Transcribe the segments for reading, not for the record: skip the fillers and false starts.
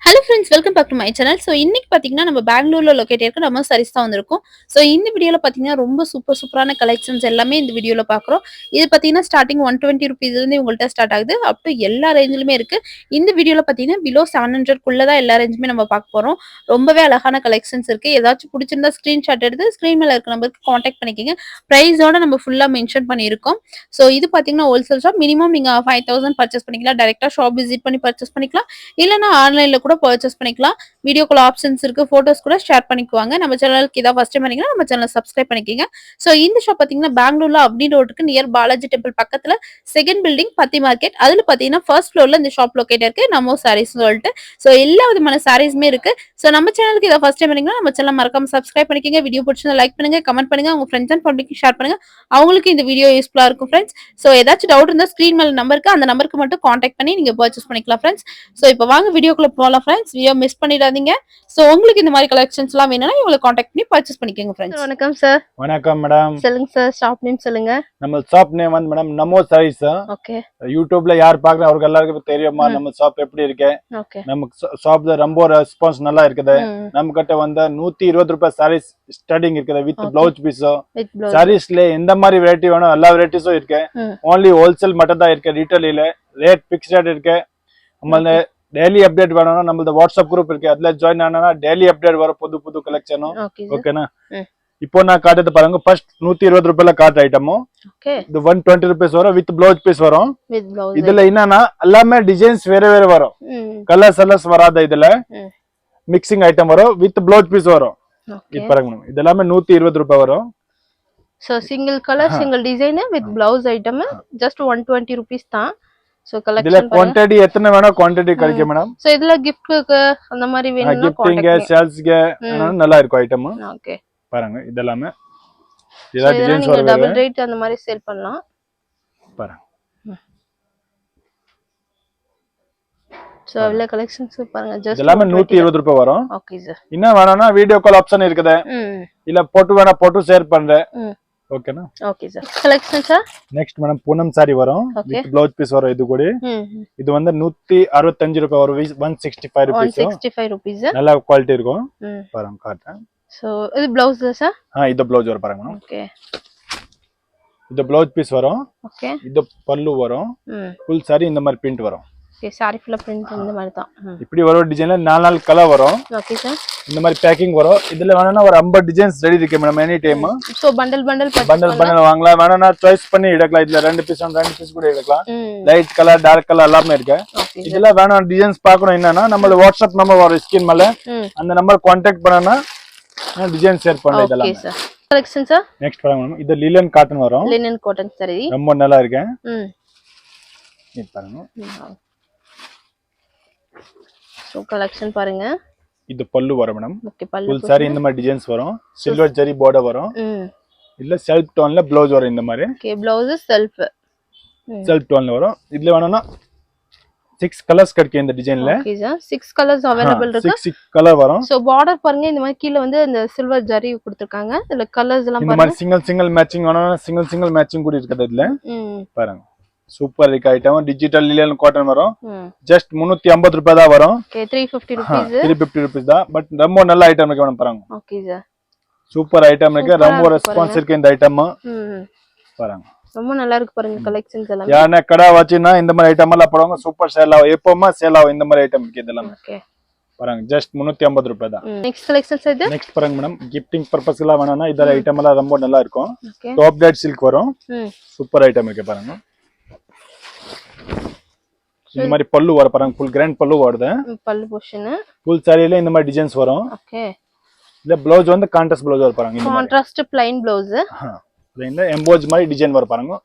Hello friends, welcome back to my channel. So இன்னைக்கு பார்த்தீங்கன்னா நம்ம பெங்களூர்ல லொக்கேட் இருக்க நம்ம சாரீஸ் தான் வந்திருக்கோம். ஸோ இந்த வீடியோவில் பார்த்தீங்கன்னா ரொம்ப சூப்பரான கலெக்ஷன்ஸ் எல்லாமே இந்த வீடியோவில் பார்க்குறோம். இது பார்த்தீங்கன்னா ஸ்டார்டிங் 120 ருபீஸ்லேருந்து உங்கள்கிட்ட ஸ்டார்ட் ஆகுது. அப் டு எல்லா ரேஞ்சிலுமே இருக்கு. இந்த வீடியோவில் பார்த்தீங்கன்னா பிலோ 700 தான் எல்லா ரேஞ்சுமே நம்ம பார்க்க போகிறோம். ரொம்பவே அழகான கலெக்ஷன்ஸ் இருக்கு. ஏதாச்சும் பிடிச்சிருந்தா ஸ்க்ரீன்ஷாட் எடுத்து ஸ்க்ரீன் மேலே இருக்க நம்பருக்கு காண்டாக்ட் பண்ணிக்கோங்க. ப்ரைஸோட நம்ம ஃபுல்லாக மென்ஷன் பண்ணியிருக்கோம். ஸோ இது பார்த்தீங்கன்னா ஹோல்சேல் ஷாப். மினிமம் நீங்கள் 5000 பர்ச்சேஸ் பண்ணிக்கலாம். டேரெக்டாக ஷாப் விசிட் பண்ணி பர்ச்சேஸ் பண்ணிக்கலாம். இல்லைனா ஆன்லைன்ல கூட பர்ச்சேஸ் பண்ணிக்கலாம். வீடியோ கால் ஆப்ஷன்ஸ் இருக்கு. போட்டோஸ் கூட ஷேர் பண்ணிக்குவாங்க. நம்ம சேனலுக்கு இதான் ஃபர்ஸ்ட் டைம் பண்ணீங்கன்னா நம்ம சேனலை சப்ஸ்கிரைப் பண்ணிக்கோங்க. ஸோ இந்த ஷாப் பார்த்தீங்கன்னா பெங்களூர்ல அப்னி ரோட்டுக்கு நியர் பாலாஜி டெம்பிள் பக்கத்துல செகண்ட் பில்டிங் பத்தி மார்க்கெட். அதுல பார்த்தீங்கன்னா ஃபர்ஸ்ட் ஃப்ளோர்ல இந்த ஷாப் லொக்கேட் இருக்கு. நம்ம சாரீஸ் சொல்லிட்டு ஸோ எல்லா விதமான சாரீஸுமே இருக்கு. ஸோ நம்ம சேனலுக்கு இதை ஃபர்ஸ்ட் டைம் பண்ணீங்கன்னா நம்ம சேனல் மறக்காம சப்ஸ்கிரைப் பண்ணிக்கோங்க. வீடியோ பிடிச்சிருந்தா லைக் பண்ணுங்க, கமெண்ட் பண்ணுங்க, உங்க ஃப்ரெண்ட்ஸ் அண்ட் ஃபேமிலிக்கு ஷேர் பண்ணுங்க. அவங்களுக்கு இந்த வீடியோ யூஸ்ஃபுல்லா இருக்கும் ஃப்ரெண்ட்ஸ். ஸோ ஏதாச்சும் டவுட் இருந்தால் ஸ்க்ரீன் மேல நம்பருக்கு அந்த நம்பருக்கு மட்டும் காண்டாக்ட் பண்ணி நீங்க பர்ச்சேஸ் பண்ணிக்கலாம் ஃப்ரெண்ட்ஸ். ஸோ இப்போ வாங்க வீடியோக்குள்ள போகலாம் ஃப்ரெண்ட்ஸ். வீடியோ மிஸ் பண்ணிடாதீங்க. சோ உங்களுக்கு இந்த மாதிரி கலெக்ஷன்ஸ்லாம் வேணும்னா இவங்களை காண்டாக்ட் பண்ணி பர்ச்சேஸ் பண்ணிக்கோங்க ஃப்ரெண்ட்ஸ். வணக்கம் சார். வணக்கம் மேடம். சொல்லுங்க சார், ஷாப் நேம் சொல்லுங்க. நம்ம ஷாப் நேம் வந்து மேடம் நமோ சாரீஸ். ஓகே. யூடியூப்ல யார் பாக்குறா அவருக்கு எல்லாருக்கும் தெரியுமா நம்ம ஷாப் எப்படி இருக்கு. ஓகே. நம்ம ஷாப்ல ரொம்ப ரெஸ்பான்ஸ் நல்லா இருக்குது. நம்ம கிட்ட வந்து 120 ரூபாய் சாரீஸ் ஸ்டார்டிங் இருக்குது வித் பிளவுஸ் பீஸோ. சாரீஸ்ல எந்த மாதிரி வெரைட்டி வேணும் எல்லா வெரைட்டிஸும் இருக்கு. ஓன்லி ஹோல்சேல் மட்டும் தான் இருக்கு. ரீட்டைல் இல்ல. ரேட் பிக்ஸ் ரேட் இருக்கு. நம்ம டெய்லி அப்டேட் வேணும்னா நம்மளோட வாட்ஸ்அப் குரூப் இருக்கு. அதுல ஜாயின் ஆனா டெய்லி அப்டேட் வரும். புது கலெக்ஷனும். ஓகேனா. இப்போ நான் காட்டுறது பாருங்க. ஃபர்ஸ்ட் 120 ரூபாயில காட்டு ஐட்டமும் இது 120 ரூபீஸ் வரும் வித் பிளவுஸ் பீஸ் வரும். இதுல என்னன்னா எல்லாமே டிசைன்ஸ் வேற வரும். கலர்ஸ் வராது. இதுல மிக்சிங் ஐட்டம் வரும் வித் பிளவுஸ் பீஸ் வரும். இது பாருங்க இது எல்லாமே 120 ரூபாய் வரும். So single colour single design with blouse item just 120 rupees தான். சோ இதுல குவாண்டிட்டி எத்தனை வேணா குவாண்டிட்டி கிடைக்கும் மேடம். சோ இதுல கிஃப்ட்க்கு அந்த மாதிரி வேணும்னா கிஃப்டிங் சேல்ஸ்க்கு நல்லா இருக்கும் ஐட்டம். ஓகே பாருங்க இதெல்லாம் இதா டிசைன்ஸ் வர டபுள் ரேட் அந்த மாதிரி சேல் பண்ணலாம். பாருங்க சோ எல்லா கலெக்ஷன்ஸ் பாருங்க. ஜஸ்ட் இதெல்லாம் 120 ரூபாய் வரும். Okay sir. இன்னும் வேணாம்னா வீடியோ கால் ஆப்ஷன் இருக்குது. இல்ல போட்டு வேணா போட்டு ஷேர் பண்றேன். ஓகேனா. Okay sir. Collection sir next madam Poonam sorry வரும் வித் ப்ளவுஸ் பீஸ் வரும். இது கூட இது வந்து 165 ரூபாய் வரும். 165 ரூபாய். 165 ரூபாய். நல்ல குவாலிட்டி இருக்கும். பாருங்க காட்டுறேன். சோ இது பிளவுஸ் சார். இது பிளவுஸ் வரும் பாருங்க மேடம். ஓகே. இது பிளவுஸ் பீஸ் வரும். ஓகே. இது பல்லு வரும். ஃபுல் சாரி இந்த மாதிரி பிரிண்ட் வரும். ஓகே. சாரி ஃபுல்லா பிரிண்ட் இந்த மாதிரி தான். இப்படி வரும் டிசைன்ல 4 கலர் வரும். Okay sir. இந்த மாதிரி பேக்கிங் வரும். இதுல வேணும்னா ஒரு 50 டிசைன்ஸ் ரெடி இருக்கு madam. Any time so bundle வாங்கலாம். வேணும்னா சாய்ஸ் பண்ணி எடுக்கலாம். இதுல 2 பீஸ் கூட எடுக்கலாம். லைட் கலர் டார்க் கலர் எல்லாமே இருக்கு. இதுல வேணும் டிசைன்ஸ் பார்க்கணும் என்னன்னா நம்ம வாட்ஸ்அப் நம்பர் வரும் ஸ்கிரீன் மேல. அந்த நம்பர் கான்டாக்ட் பண்ணனா நான் டிசைன் ஷேர் பண்றேன். இதெல்லாம் okay sir. Collection sir next பாருங்க மேடம். இது லினன் காட்டன் வரும். லினன் காட்டன் சாரி ரொம்ப நல்லா இருக்கு. இது பாருங்க. சோ கலெக்ஷன் பாருங்க. இது பல்லு வரும் மேடம். ஓகே. பல்லு ஃபுல் சாரி இந்த மாதிரி டிசைன்ஸ் வரும். சில்வர் ஜரி பார்டர் வரும். இல்ல செல்ஃப் டோன்ல ப்ளவுஸ் வரும் இந்த மாதிரி. ஓகே. ப்ளவுஸ் செல்ஃப் டோன்ல வரும். இதுல வேணும்னா 6 கலர்ஸ் கிடைக்கும் இந்த டிசைன்ல. Okay sir. 6 கலர்ஸ் அவேலபிள் இருக்கு. 6 கலர் வரும். சோ பார்டர் பாருங்க. இந்த மாதிரி கீழ வந்து இந்த சில்வர் ஜரி கொடுத்திருக்காங்க. இதுல கலர்ஸ் எல்லாம் பாருங்க. இந்த மாதிரி சிங்கிள் மேட்சிங் வேணும்னா சிங்கிள் மேட்சிங் கூட இருக்குது இதுல. பாருங்க சூப்பர் இருக்கு ஐட்டம். டிஜிட்டல் லினன் காட்டன் வரும். ஜஸ்ட் 350 ரூபாய் தான் வரும். ஓகே. 350 ரூபீஸ். 350 ரூபீஸ் தான். பட் ரொம்ப நல்ல ஐட்டம் இருக்கு மேடம். பாருங்க. Okay sir. சூப்பர் ஐட்டம் இருக்கு. ரொம்ப ரெஸ்பான்ஸ் இருக்கு இந்த ஐட்டம். பாருங்க ரொம்ப நல்லா இருக்கு பாருங்க கலெக்ஷன்ஸ் எல்லாம். யானை கடை வச்சினா இந்த மாதிரி ஐட்டம் எல்லாம் போடுவாங்க. சூப்பர் சேல் ஆகும். எப்பவுமே சேல் ஆகும் இந்த மாதிரி ஐட்டம் இருக்கு இதெல்லாம். ஓகே. பாருங்க ஜஸ்ட் 350 ரூபாய் தான். நெக்ஸ்ட் கலெக்ஷன்ஸ் இது. நெக்ஸ்ட் பாருங்க மேடம். கிஃப்டிங் பர்பஸ்க்குலாம் வேணும்னா இந்த ஐட்டம் எல்லாம் ரொம்ப நல்லா இருக்கும். டாப் டேட் சில்க் வரும். சூப்பர் ஐட்டம் இருக்கு பாருங்க. இந்த மாதிரி பல்லு வர பாருங்க. ஃபுல் கிராண்ட் பல்லு வருது. பல்லு போர்ஷன். ஃபுல் சாரியில இந்த மாதிரி டிசைன்ஸ் வரும். ஓகே. இல்ல ப்ளவுஸ் வந்து கான்ட்ராஸ்ட் ப்ளவுஸ் வர பாருங்க. இந்த மாதிரி கான்ட்ராஸ்ட் ப்ளைன் ப்ளவுஸ். ப்ளைன்ல எம்போஸ் மாதிரி டிசைன் வர பாருங்க.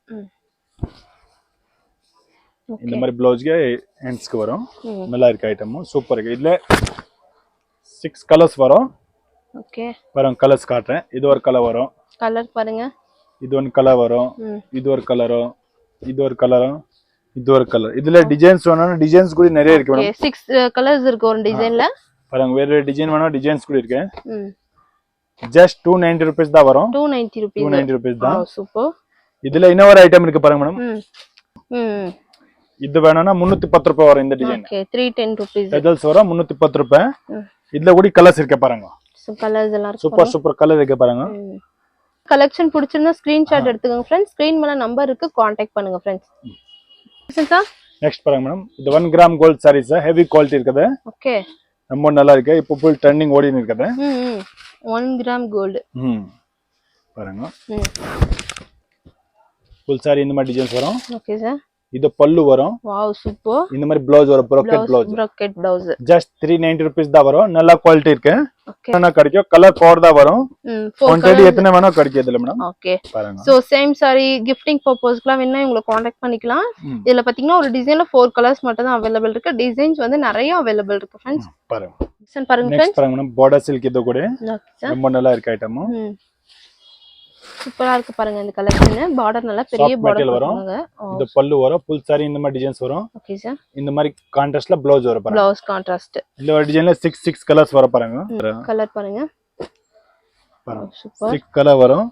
இந்த மாதிரி ப்ளவுஸ்க்கு ஹேண்ட்ஸ்க்கு வரும். நல்லா இருக்கு ஐட்டம். சூப்பர் இருக்கு. இதுல 6 கலர்ஸ் வரும். ஓகே. பாருங்க கலர்ஸ் காட்டுறேன். இது ஒரு கலர் வரும். கலர் பாருங்க. இது ஒரு கலர் வரும். இது ஒரு கலரும். இது ஒரு கலரும். இது ஒரு கலர். இதுல டிசைன்ஸ் வேணும்னா டிசைன்ஸ் கூட நிறைய இருக்கு மேடம். 6 கலர்ஸ் இருக்கு ஒரு டிசைன்ல. பாருங்க வேற டிசைன் வேணா டிசைன்ஸ் கூட இருக்கு. ஜஸ்ட் 290 ரூபீஸ் தான் வரும். 290 ரூபீஸ் தான். சூப்பர். இதுல இன்னொரு ஐட்டம் இருக்கு பாருங்க மேடம். இது வேணும்னா 310 ரூபாய் வரும் இந்த டிசைன். Okay 310 rupees. பெடல்ஸ் வரும் 310 ரூபாய். இதுல கூட கலர்ஸ் இருக்கு பாருங்க. சோ கலர்ஸ் எல்லாம் இருக்கு. சூப்பர் கலர் இருக்கு பாருங்க. கலெக்ஷன் பிடிச்சிருந்தா ஸ்கிரீன்ஷாட் எடுத்துக்கோங்க फ्रेंड्स. ஸ்கிரீன் மேல நம்பர் இருக்கு, கான்டாக்ட் பண்ணுங்க फ्रेंड्स. நெக்ஸ்ட் பாருங்க மேடம். இது 1 gram gold sarees heavy quality இருக்குது. ஓகே. ரொம்ப நல்லா இருக்கு. இப்போ ஃபுல் ட்ரெண்டிங் ஓடி இருக்குது. 1 கிராம் கோல்ட். பாருங்க. ஃபுல் சாரி இந்த மாதிரி டிசைன்ஸ் வரும். Okay sir. இது பல்லு வரும். Wow super. இந்த மாதிரி ப்ளவுஸ் வரும், ப்ரோக்கெட் ப்ளவுஸ். ஜஸ்ட் 390 ரூபீஸ் தான் வரும். நல்ல குவாலிட்டி இருக்கு. ஓகே. என்ன கிடைக்கும்? கலர் கோட் தான் வரும். குவாண்டிட்டி எத்தனை வேணா கிடைக்கும் இதுல மேடம். ஓகே. பாருங்க. சோ சேம் சாரி கிஃப்டிங் பர்பஸ்க்குலாம் வேணா உங்களை கான்டாக்ட் பண்ணிக்கலாம். இதுல பாத்தீங்கன்னா ஒரு டிசைன்ல 4 கலர்ஸ் மட்டும் தான் அவேilable இருக்கு. டிசைன்ஸ் வந்து நிறைய அவேilable இருக்கு फ्रेंड्स. பாருங்க. டிசைன் பாருங்க फ्रेंड्स. நெக்ஸ்ட் பாருங்க மேடம். border silk இது கூட ஓகே. ரொம்ப நல்லா இருக்கு ஐட்டம். சூப்பரா இருக்கு பாருங்க இந்த கலெக்ஷன். பார்டர் நல்லா பெரிய பார்டர் வரும். இந்த பல்லு வரும். ফুল saree இந்த மாதிரி டிசைன்ஸ் வரும். Okay sir. இந்த மாதிரி கான்ட்ராஸ்ட்ல ப்ளவுஸ் வரும் பாருங்க. Blouse contrast. இந்த ஒரு டிசைன்ல 6 கலர்ஸ் வர பாருங்க. கலர் பாருங்க. பாருங்க. சூப்பர். 6 கலர் வரும்.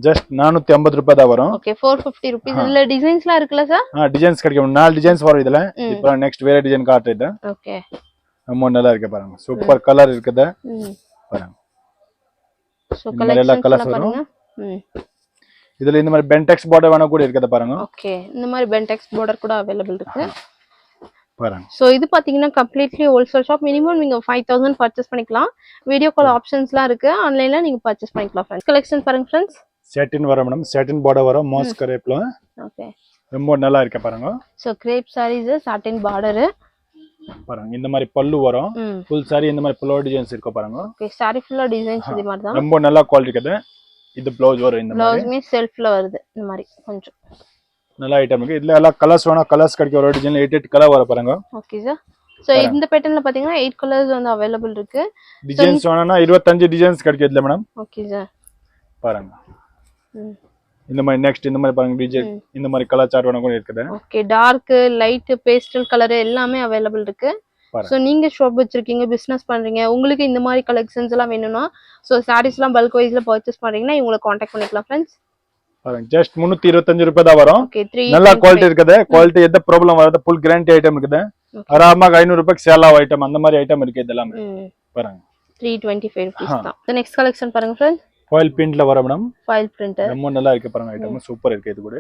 ஜஸ்ட் 450 ரூபாய் தான் வரும். Okay 450 rupees. இதுல டிசைன்ஸ்லாம் இருக்குல சார்? டிசைன்ஸ் கிடைக்கும். 4 டிசைன்ஸ் வரும் இதுல. இப்போ நெக்ஸ்ட் வேற டிசைன் காட்டுது. ஓகே. ரொம்ப நல்லா இருக்கு பாருங்க. சூப்பர் கலர் இருக்குது. பாருங்க. சோ கலெக்ஷன்ஸ் பாருங்க. இதுல இந்த மாதிரி பென்டெக்ஸ் border வேணா கூட இருக்குது பாருங்க. ஓகே. இந்த மாதிரி பென்டெக்ஸ் border கூட அவேilable இருக்கு. பாருங்க. சோ இது பாத்தீங்கன்னா கம்ப்ளீட்லி ஹோல்சேல் ஷாப். மினிமம் நீங்க 5000 பர்ச்சேஸ் பண்ணிக்கலாம். வீடியோ கால் ஆப்ஷன்ஸ்லாம் இருக்கு. ஆன்லைன்ல நீங்க பர்ச்சேஸ் பண்ணிக்கலாம் फ्रेंड्स. கலெக்ஷன் பாருங்க फ्रेंड्स. சாட்டின் வரும் மேடம். சாட்டின் border வரும். மாஸ் கிரேப்ல. ஓகே. ரொம்ப நல்லா இருக்கு பாருங்க. சோ கிரேப் sarees சாட்டின் border. பாருங்க. இந்த மாதிரி பல்லு வரும். ফুল saree இந்த மாதிரி pullover டிசைன்ஸ் இருக்கு பாருங்க. ஓகே. saree ஃபுல்லா டிசைன்ஸ் இது மாதிரி தான். ரொம்ப நல்லா குவாலிட்டி இருக்குது. இது ப்ளவுஸ் வரும் இந்த மாதிரி. ப்ளவுஸ்மே செல்ஃப்ல வருது இந்த மாதிரி கொஞ்சம். நல்ல ஐட்டம் இருக்கு. இதுல எல்லா கலர்ஸ் வேணா கலர்ஸ் கிடைக்கும். ஒரு டிசைன்ல 8 கலர் வர பாருங்க. Okay sir. சோ இந்த பேட்டர்ன்ல பாத்தீங்கன்னா 8 கலர்ஸ் வந்து அவேilable இருக்கு. டிசைன்ஸ் வேணா 25 டிசைன்ஸ் கிடைக்கும் இதுல மேடம். Okay sir. பாருங்க. இந்த மாதிரி நெக்ஸ்ட் இந்த மாதிரி பாருங்க டிசைன் இந்த மாதிரி கலர் சார்ட் வேணா கூட இருக்குது. Okay. Dark, light, pastel colour எல்லாமே அவேilable இருக்கு. சோ நீங்க ஷாப் வச்சிருக்கீங்க, பிசினஸ் பண்றீங்க, உங்களுக்கு இந்த மாதிரி கலெக்ஷன்ஸ் எல்லாம் வேணும்னா சோ சாரீஸ் எல்லாம் பல்க் வைஸ்ல பர்ச்சேஸ் பண்றீங்கன்னா இவங்களை கான்டாக்ட் பண்ணிக்கலாம் फ्रेंड्स. பாருங்க. ஜஸ்ட் 325 ரூபாய் தான் வரும். ஓகே. நல்ல குவாலிட்டி இருக்குது. குவாலிட்டி எந்த ப்ராப்ளம் வராது. ஃபுல் கேரண்டி ஐட்டம் இருக்குது. ஆராமா 500 ரூபாய்க்கு சேல் ஆகும் ஐட்டம். அந்த மாதிரி ஐட்டம் இருக்கு இதெல்லாம். பாருங்க. 325 rupees தான். the next collection பாருங்க फ्रेंड्स. foil printல வர மேடம். foil print ரொம்ப நல்லா இருக்கு பாருங்க ஐட்டம். சூப்பர் இருக்கு இது கூட.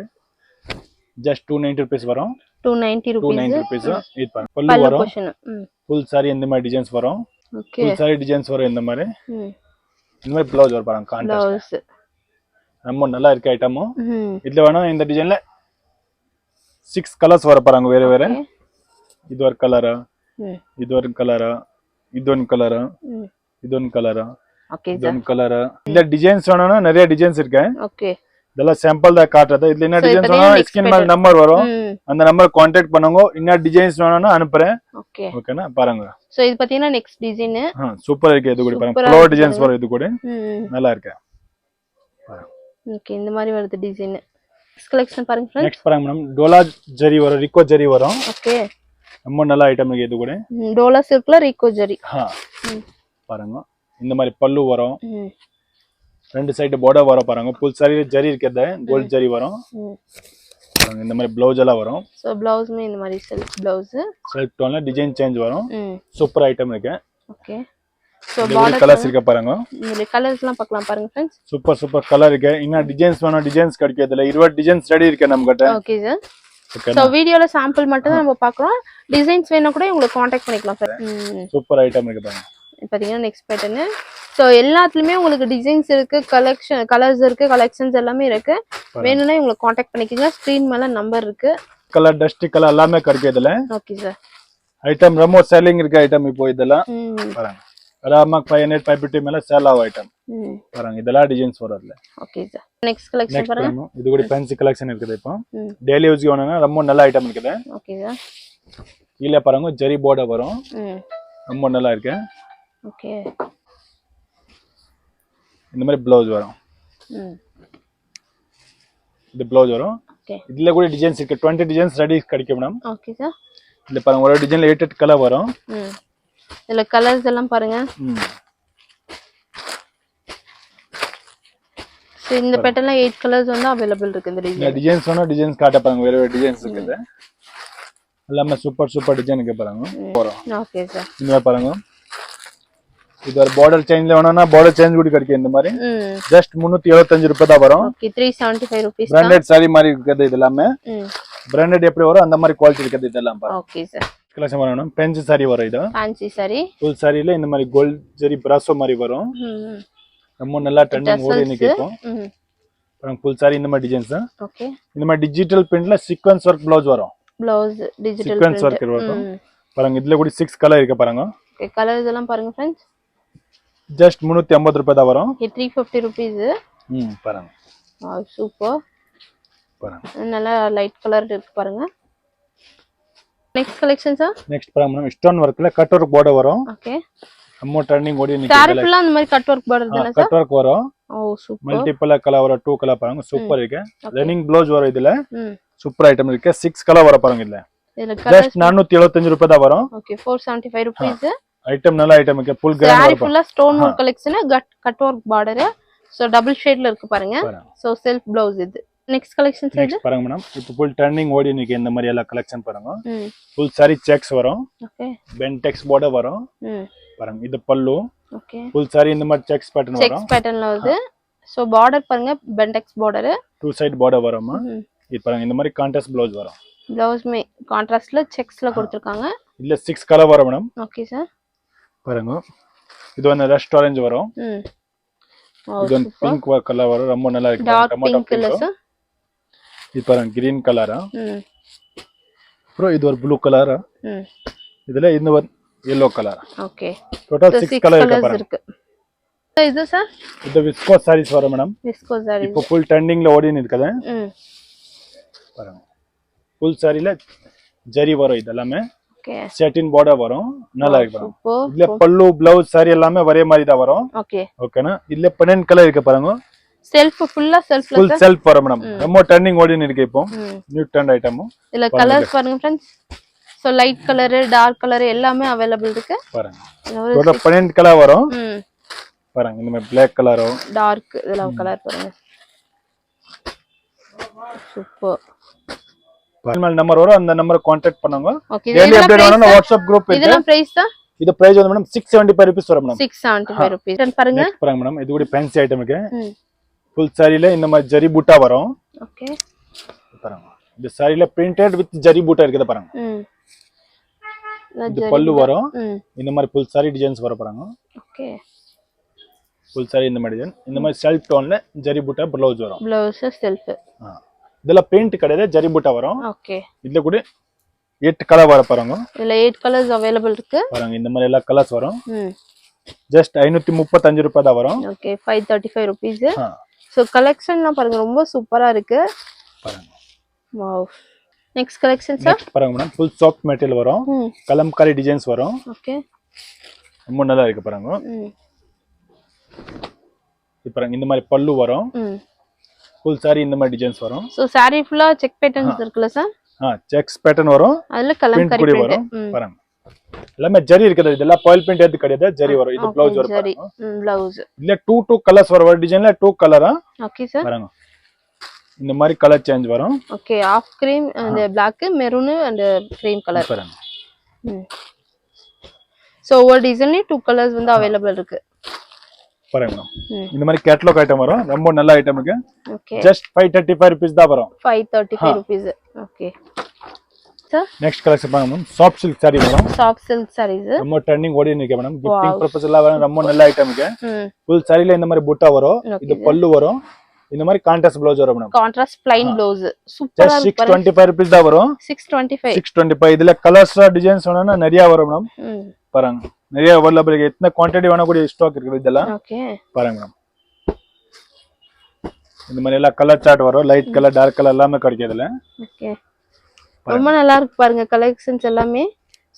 ஜஸ்ட் 290 rupees வரும். 290 rupees. இது பாருங்க. பல்லு வரும். full saree இந்த மாதிரி டிசைன்ஸ் வரும். ஓகே. full saree டிசைன்ஸ் வரும் இந்த மாதிரி. இந்த மாதிரி ப்ளவுஸ் வர பாருங்க கான்ட்ராஸ்ட். ரொம்ப நல்லா இருக்கு ஐட்டம். இதுல வேணா இந்த டிசைன்ல 6 கலர்ஸ் வர பாருங்க வேற வேற. இது ஒரு கலர். இது ஒரு கலர். இது ஒரு கலர். இது ஒரு கலர். Okay sir. இது ஒரு கலர். இந்த டிசைன்ஸ் வேணும்னா நிறைய டிசைன்ஸ் இருக்கு. ஓகே. இதெல்லாம் சாம்பிள் தான் காட்டுறது. இதுல என்ன டிசைன்ஸ் வேணும்னா ஸ்கிரீன் மேல நம்பர் வரும். அந்த நம்பர் கான்டாக்ட் பண்ணுங்க. என்ன டிசைன்ஸ் வேணும்னா அனுப்புறேன். ஓகே. ஓகேனா பாருங்க. சோ இது பாத்தீங்கன்னா நெக்ஸ்ட் டிசைன். சூப்பர் இருக்கு இது கூட பாருங்க. ஃப்ளவர் டிசைன்ஸ் வரும் இது கூட. நல்லா இருக்கு. ஓகே. இந்த மாதிரி வருது டிசைன். நெக்ஸ்ட் கலெக்ஷன் பாருங்க फ्रेंड्स. நெக்ஸ்ட் பாருங்க மேடம். டோலா ஜரி வரும். ரிக்கோ ஜரி வரும். ஓகே. ரொம்ப நல்ல ஐட்டம் இருக்கு இது கூட. டோலா சில்க்ல ரிக்கோ ஜரி. பாருங்க. இந்த மாதிரி பல்லு வரும். ரெண்டு சைடு border வரும் பாருங்க. full saree ஜரி இருக்குது. கோல்ட் ஜரி வரும். பாருங்க. இந்த மாதிரி ப்ளவுஸ் எல்லாம் வரும். சோ ப்ளவுஸ்மே இந்த மாதிரி செல்ஃப் ப்ளவுஸ். செல்ஃப் டோன்ல டிசைன் சேஞ்ச் வரும். சூப்பர் ஐட்டம் இருக்கு. ஓகே. சோ பார்டர் கலர்ஸ் இருக்கு பாருங்க. இந்த கலர்ஸ்லாம் பார்க்கலாம் பாருங்க फ्रेंड्स. சூப்பர் கலர் இருக்கு. இன்னும் டிசைன்ஸ் வேணும் டிசைன்ஸ் கிடைக்கும். இதுல 20 டிசைன்ஸ் ரெடி இருக்கு நம்ம கிட்ட. Okay sir. சோ வீடியோல சாம்பிள் மட்டும் தான் நம்ம பார்க்கறோம். டிசைன்ஸ் வேணா கூட உங்களுக்கு கான்டாக்ட் பண்ணிக்கலாம் சார். சூப்பர் ஐட்டம் இருக்கு பாருங்க. பாத்தீங்கன்னா நெக்ஸ்ட் பேட்டர்ன். சோ எல்லாத்துலயுமே உங்களுக்கு டிசைன்ஸ் இருக்கு, கலெக்ஷன் கலர்ஸ் இருக்கு, கலெக்ஷன்ஸ் எல்லாமே இருக்கு. வேணும்னா உங்களுக்கு கான்டாக்ட் பண்ணிக்கங்க. ஸ்கிரீன் மேல நம்பர் இருக்கு. கலர் டஸ்டி கலர் எல்லாமே கிடைக்கும் இதுல. Okay sir. ஐட்டம் ரொம்ப செல்லிங் இருக்கு ஐட்டம் இப்போ இதெல்லாம். பாருங்க. ஆராமா 500 550 மேல சேல் ஆகும் ஐட்டம். பாருங்க. இதெல்லாம் டிசைன்ஸ் வரதுல. Okay sir. நெக்ஸ்ட் கலெக்ஷன் பாருங்க. இது கூட ஃபேன்சி கலெக்ஷன் இருக்குது இப்போ. டெய்லி யூஸ்க்கு வேணும்னா ரொம்ப நல்ல ஐட்டம் இருக்குது. Okay sir. கீழ பாருங்க ஜரி border வரும். ரொம்ப நல்லா இருக்கு. ஓகே. இந்த மாதிரி ப்ளவுஸ் வரும். இது ப்ளவுஸ் வரும். ஓகே. இதுல கூட டிசைன்ஸ் இருக்கு. 20 டிசைன்ஸ் ரெடி கிடைக்கும் மேடம். Okay sir. இதுல பாருங்க ஒரு டிசைன்ல 8 கலர் வரும். இதுல கலர்ஸ் எல்லாம் பாருங்க. சோ இந்த பேட்டர்ன்ல 8 கலர்ஸ் வந்து அவேilable இருக்கு இந்த டிசைன். டிசைன்ஸ் வேணா டிசைன்ஸ் காட்ட பாருங்க. வேற வேற டிசைன்ஸ் இருக்குது. எல்லாமே சூப்பர் டிசைன் இருக்கு பாருங்க போறோம். Okay sir. இந்த பாருங்க இது ஒரு border change வேணும்னா border change கூட கிடைக்கும் இந்த மாதிரி. ஜஸ்ட் 375 ரூபாய் தான் வரும். Okay 375 rupees. branded saree மாதிரி இருக்குது இது எல்லாமே. branded எப்படி வரும் அந்த மாதிரி குவாலிட்டி இருக்குது இதெல்லாம் பாருங்க. Okay sir. கலெக்ஷன் வரணும் ஃபேன்சி saree வரும் இது. Fancy saree. ஃபுல் சாரியில இந்த மாதிரி கோல்ட் ஜரி பிராசோ மாதிரி வரும். ரொம்ப நல்லா ட்ரெண்டிங் ஓடி நிக்கும். பாருங்க ஃபுல் saree இந்த மாதிரி டிசைன்ஸ். ஓகே. இந்த மாதிரி டிஜிட்டல் பிரிண்ட்ல சீக்வென்ஸ் ஒர்க் ப்ளவுஸ் வரும். ப்ளவுஸ் டிஜிட்டல் சீக்வென்ஸ் ஒர்க் வரும். பாருங்க இதுல கூட 6 கலர் இருக்கு பாருங்க. ஓகே கலர் இதெல்லாம் பாருங்க फ्रेंड्स. ஜஸ்ட் 350 ரூபாய் தான் வரும். 350 rupees. பாருங்க. சூப்பர். பாருங்க. நல்ல லைட் கலர் இருக்கு பாருங்க. Next collection sir. நெக்ஸ்ட் பாருங்க ஸ்டோன் வர்க்ல கட் ஒர்க் border வரும். ஓகே. நம்ம ட்ரெண்டிங் ஓடி நிக்குது. saree ஃபுல்லா அந்த மாதிரி கட் ஒர்க் border தானே சார்? கட் ஒர்க் வரும். சூப்பர். மல்டிபிள் கலர் வரும் 2 கலர் பாருங்க சூப்பர் இருக்கு. ரன்னிங் ப்ளவுஸ் வரும் இதுல. சூப்பர் ஐட்டம் இருக்கு. 6 கலர் வர பாருங்க இதுல. ஜஸ்ட் 475 ரூபாய் தான் வரும். Okay 475 rupees. ஐட்டம் நல்ல ஐட்டம் இருக்கு. ফুল கிராண்ட் saree ஃபுல்லா stone work collection cut work border. So double ஷேட்ல இருக்கு பாருங்க. சோ செல்ஃப் ப்ளவுஸ் இது. Next collection sir. நெக்ஸ்ட் பாருங்க மேடம் இப்போ ফুল ட்ரெண்டிங் ஓடி நிக்கு இந்த மாதிரி எல்லாம் கலெக்ஷன் பாருங்க. ফুল saree checks வரும். ஓகே. பென்டெக்ஸ் border வரும். பாருங்க இது பல்லு. ஓகே. ফুল saree இந்த மாதிரி checks pattern வரும். checks patternல வருது. சோ border பாருங்க பென்டெக்ஸ் border. டூ சைடு border வரும்மா. இது பாருங்க இந்த மாதிரி கான்ட்ராஸ்ட் ப்ளவுஸ் வரும். ப்ளவுஸ் மே கான்ட்ராஸ்ட்ல செக்ஸ்ல கொடுத்திருக்காங்க. இல்ல 6 கலர் வரும் மேடம். Okay sir. பாருங்க இது வந்து ரஸ்ட் ஆரஞ்சு வரும். இது வந்து பிங்க் கலர் வரும். ரொம்ப நல்லா இருக்கு. Tomato pink. இது பாருங்க கிரீன் கலரா. அப்புறம் இது ஒரு ப்ளூ கலரா. இதுல இந்த ஒரு yellow colour. Okay. Total 6 colour இருக்கு. இது சார். இது விஸ்கோ sarees வரும் மேடம். விஸ்கோ sarees. இப்போ ফুল ட்ரெண்டிங்ல ஓடி நிக்குது. பாருங்க. ফুল சாரில ஜரி வரும் இதெல்லாமே. ஓகே. satin border வரும். நல்லா இருக்கு பாருங்க. இதுல பல்லு ப்ளவுஸ் saree எல்லாமே ஒரே மாதிரி தான் வரும். ஓகே. ஓகேனா இதுல 12 கலர் இருக்கு பாருங்க. செல்ஃப் ஃபுல்லா செல்ஃப்ல ஃபுல் செல்ஃப் வரும் மேடம். ரொம்ப ட்ரெண்டிங் ஓடி இருக்கு இப்போ. New trend item. இதுல கலர்ஸ் பாருங்க friends. So light colour, dark colour எல்லாமே அவேilable இருக்கு. பாருங்க. இதோட 12 கலர் வரும். பாருங்க இந்த மாதிரி Black கலரோ டார்க் இதெல்லாம் கலர் பாருங்க. சூப்பர். பர்சனல் நம்பர் வரும் அந்த நம்பரை कांटेक्ट பண்ணுங்க. டெய்லி அப்டேட் வேணும்னா WhatsApp group இருக்கு. இதெல்லாம் பிரைஸ் தான். இது பிரைஸ் வந்து மேடம் 675 ரூபீஸ் வரும் மேடம். 675 ரூபீஸ். பாருங்க. பாருங்க மேடம் இது கூட ஃபேன்சி ஐட்டம் இருக்கு. ফুল சாரில இந்த மாதிரி ஜரி பூட்டா வரும். ஓகே. பாருங்க. இந்த சாரில பிரிண்டட் வித் ஜரி பூட்டா இருக்குது பாருங்க. இது பல்லு வரும். இந்த மாதிரி ফুল சாரி டிசைன்ஸ் வர பாருங்க. ஓகே. ফুল சாரி இந்த மாதிரி டிசைன். இந்த மாதிரி செல்ஃப் டோன்ல ஜரி பூட்டா ப்ளவுஸ் வரும். Blouse self. இதெல்லாம் பிரிண்ட் கிடையாது ஜரி பூட்டா வரும். ஓகே. இதுல கூட 8 கலர் வர பாருங்க. இதுல 8 கலர்ஸ் அவேilable இருக்கு. பாருங்க இந்த மாதிரி எல்லா கலர்ஸ் வரும். ஜஸ்ட் 535 ரூபாய் தான் வரும். Okay 535 rupees. சோ கலெக்ஷன்லாம் பாருங்க ரொம்ப சூப்பரா இருக்கு. பாருங்க. Wow. Next collection sir. Next பாருங்க மேடம் ফুল சாஃப்ட் மெட்டீரியல் வரும். கலம்காரி டிசைன்ஸ் வரும். ஓகே. ரொம்ப நல்லா இருக்கு பாருங்க. இது பாருங்க இந்த மாதிரி பல்லு வரும். ফুল saree இந்த மாதிரி டிசைன்ஸ் வரும். சோ saree ஃபுல்லா செக் பேட்டர்ன்ஸ் இருக்குல சார்? செக்ஸ் பேட்டர்ன் வரும். அதுல கலம்காரி பிரிண்ட் பாருங்க. எல்லாமே ஜரி இருக்குது. இதெல்லாம் பாயில் பெயிண்ட் ஏத்து கிடையாது ஜரி வரும். இது ப்ளவுஸ் வரும் பாருங்க. ப்ளவுஸ். இல்ல 2 கலர்ஸ் வரும் டிசைன்ல 2 கலரா. Okay sir. பாருங்க. இந்த மாதிரி கலர் சேஞ்ச் வரும். Okay off cream and black maroon and cream colour பாருங்க. சோ ஒவ்வொரு டிசைன்ல 2 கலர்ஸ் வந்து அவேilable இருக்கு. பாருங்க. இந்த மாதிரி கேட்டலாக் ஐட்டம் வரும். ரொம்ப நல்ல ஐட்டம் இருக்கு. ஓகே. ஜஸ்ட் 535 ரூபீஸ் தான் வரும். 535 rupees. Okay. Sir next collection பாருங்க மேம். சாஃப்ட் சில்க் saree வரும். Soft silk sarees. ரொம்ப ட்ரெண்டிங் ஓடி நிக்கு மேடம். கிஃப்டிங் பர்பஸ்ல வர ரொம்ப நல்ல ஐட்டம் இருக்கு. ফুল சாரில இந்த மாதிரி பூட்டா வரும். இது பல்லு வரும். இந்த மாதிரி கான்ட்ராஸ்ட் ப்ளவுஸ் வரும் மேடம். கான்ட்ராஸ்ட் ப்ளைன் ப்ளவுஸ் சூப்பரா இருக்கு. 625 ரூபீஸ் தான் வரும். 625. இதுல கலர்ஸ் டிசைன்ஸ் வேணும்னா நிறைய வரும் மேடம். பாருங்க நிறைய அவைலபிள் இருக்கு. எத்தனை குவாண்டிட்டி வேணா கூட ஸ்டாக் இருக்குது இதெல்லாம். ஓகே. பாருங்க மேடம். இந்த மாதிரி எல்லாம் கலர் சார்ட் வரும். லைட் கலர் டார்க் கலர் எல்லாமே கிடைக்கும் இதுல. ஓகே. ரொம்ப நல்லா இருக்கு பாருங்க கலெக்ஷன்ஸ் எல்லாமே.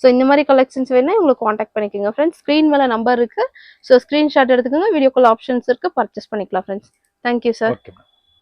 சோ இந்த மாதிரி கலெக்ஷன்ஸ் வேணா உங்களுக்கு कांटेक्ट பண்ணிக்கங்க फ्रेंड्स. ஸ்கிரீன் மேல நம்பர் இருக்கு. சோ ஸ்கிரீன்ஷாட் எடுத்துக்கங்க. வீடியோ கால் ஆப்ஷன்ஸ் இருக்கு. பர்ச்சேஸ் பண்ணிக்கலாம் friends. Thank you sir. Okay.